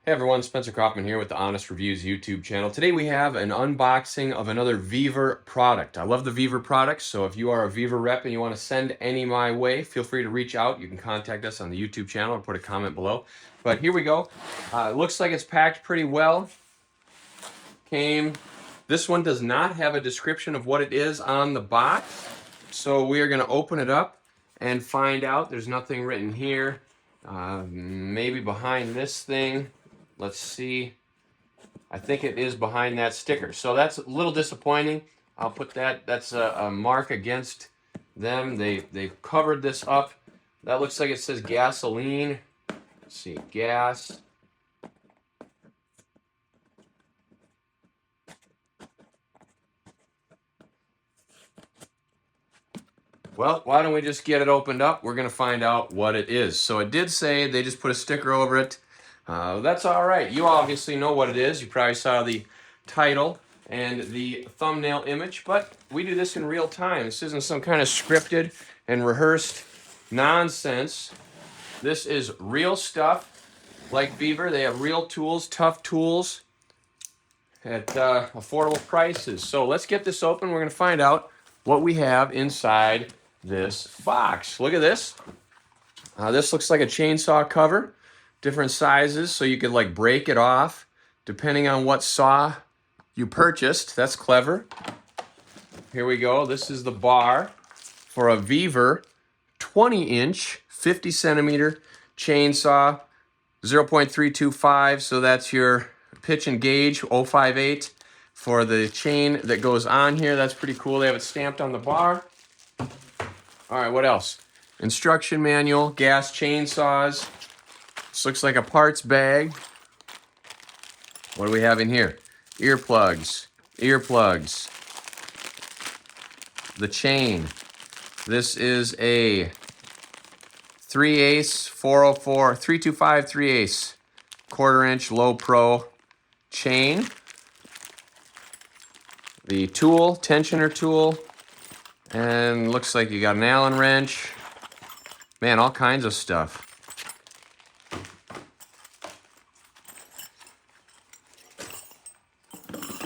Hey everyone, Spencer Kaufman here with the Honest Reviews YouTube channel. Today we have an unboxing of another VEVOR product. I love the VEVOR products, so if you are a VEVOR rep and you want to send any my way, feel free to reach out. You can contact us on the YouTube channel or put a comment below. But here we go. It looks like it's packed pretty well. This one does not have a description of what it is on the box, so we are going to open it up and find out. There's nothing written here. Maybe behind this thing. Let's see. I think it is behind that sticker. So that's a little disappointing. I'll put that. That's a mark against them. They've covered this up. That looks like it says gasoline. Let's see. Gas. Well, why don't we just get it opened up? We're going to find out what it is. So it did say they just put a sticker over it. That's all right. You obviously know what it is. You probably saw the title and the thumbnail image, but we do this in real time. This isn't some kind of scripted and rehearsed nonsense. This is real stuff like VEVOR. They have real tools, tough tools at affordable prices. So let's get this open. We're going to find out what we have inside this box. Look at this. This looks like a chainsaw cover. Different sizes, so you could like break it off depending on what saw you purchased. That's clever. Here we go. This is the bar for a VEVOR 20-inch 50 centimeter chainsaw, 0.325, so that's your pitch and gauge, 058 for the chain that goes on here. That's pretty cool. They have it stamped on the bar. All right, what else? Instruction manual, gas chainsaws. This looks like a parts bag. What do we have in here? Earplugs, the chain. This is a 3/8 404 325 3/8 1/4-inch low pro chain. The tool, tensioner tool, and looks like you got an Allen wrench. Man, all kinds of stuff.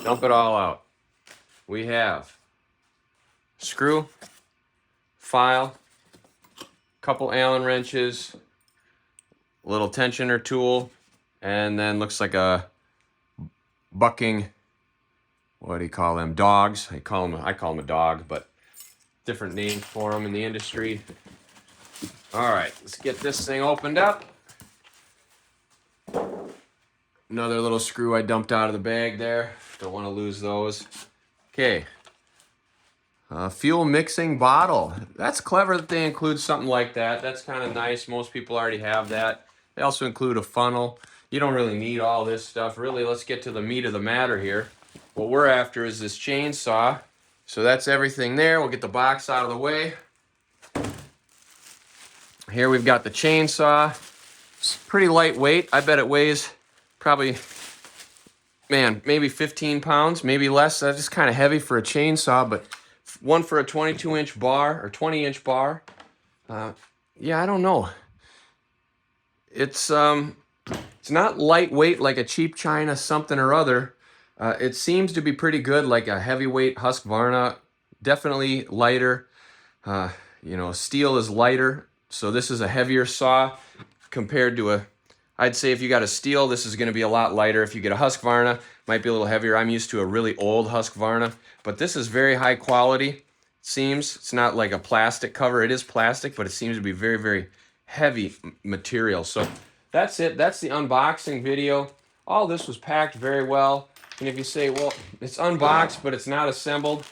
Dump it all out. We have screw, file, couple Allen wrenches, little tensioner tool, and then looks like a bucking, what do you call them? Dogs. I call them a dog, but different names for them in the industry. All right, let's get this thing opened up. Another little screw I dumped out of the bag there. Don't want to lose those. Okay. Fuel mixing bottle. That's clever that they include something like that. That's kind of nice. Most people already have that. They also include a funnel. You don't really need all this stuff. Really, let's get to the meat of the matter here. What we're after is this chainsaw. So that's everything there. We'll get the box out of the way. Here we've got the chainsaw. It's pretty lightweight. I bet it weighs probably, man, maybe 15 pounds, maybe less. That's just kind of heavy for a chainsaw, but one for a 22-inch bar or 20-inch bar. Yeah, I don't know. It's not lightweight like a cheap China something or other. It seems to be pretty good, like a heavyweight Husqvarna. Definitely lighter. Steel is lighter, so this is a heavier saw compared to I'd say if you got a steel, this is going to be a lot lighter. If you get a Husqvarna, might be a little heavier. I'm used to a really old Husqvarna, but this is very high quality. It seems it's not like a plastic cover. It is plastic, but it seems to be very, very heavy material. So that's it. That's the unboxing video. All this was packed very well. And if you say, well, it's unboxed, but it's not assembled,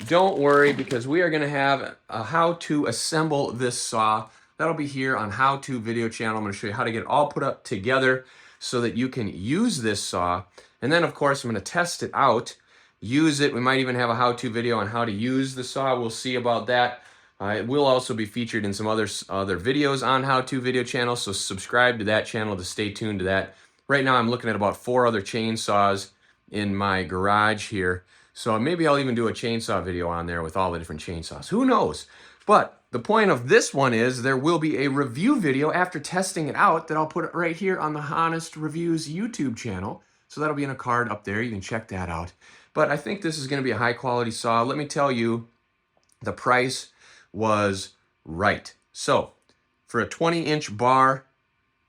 don't worry, because we are going to have a how to assemble this saw. That'll be here on How To video channel. I'm going to show you how to get it all put up together so that you can use this saw. And then, of course, I'm going to test it out, use it. We might even have a how-to video on how to use the saw. We'll see about that. It will also be featured in some other videos on How To video channel, so subscribe to that channel to stay tuned to that. Right now, I'm looking at about 4 other chainsaws in my garage here. So maybe I'll even do a chainsaw video on there with all the different chainsaws. Who knows? But The point of this one is there will be a review video after testing it out that I'll put right here on the Honest Reviews YouTube channel. So that'll be in a card up there. You can check that out. But I think this is going to be a high quality saw. Let me tell you, the price was right. So for a 20-inch bar,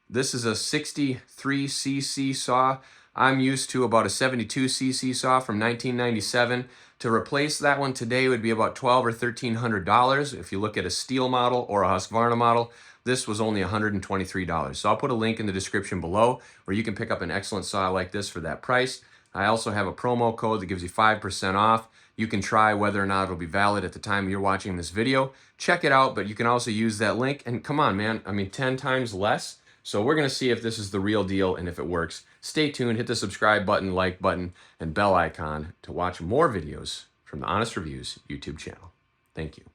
this is a 63cc saw. I'm used to about a 72cc saw from 1997. To replace that one today would be about $1,200 or $1,300. If you look at a steel model or a Husqvarna model, this was only $123. So I'll put a link in the description below where you can pick up an excellent saw like this for that price. I also have a promo code that gives you 5% off. You can try whether or not it'll be valid at the time you're watching this video. Check it out, but you can also use that link. And come on, man, I mean, 10 times less. So we're going to see if this is the real deal and if it works. Stay tuned, hit the subscribe button, like button, and bell icon to watch more videos from the Honest Reviews YouTube channel. Thank you.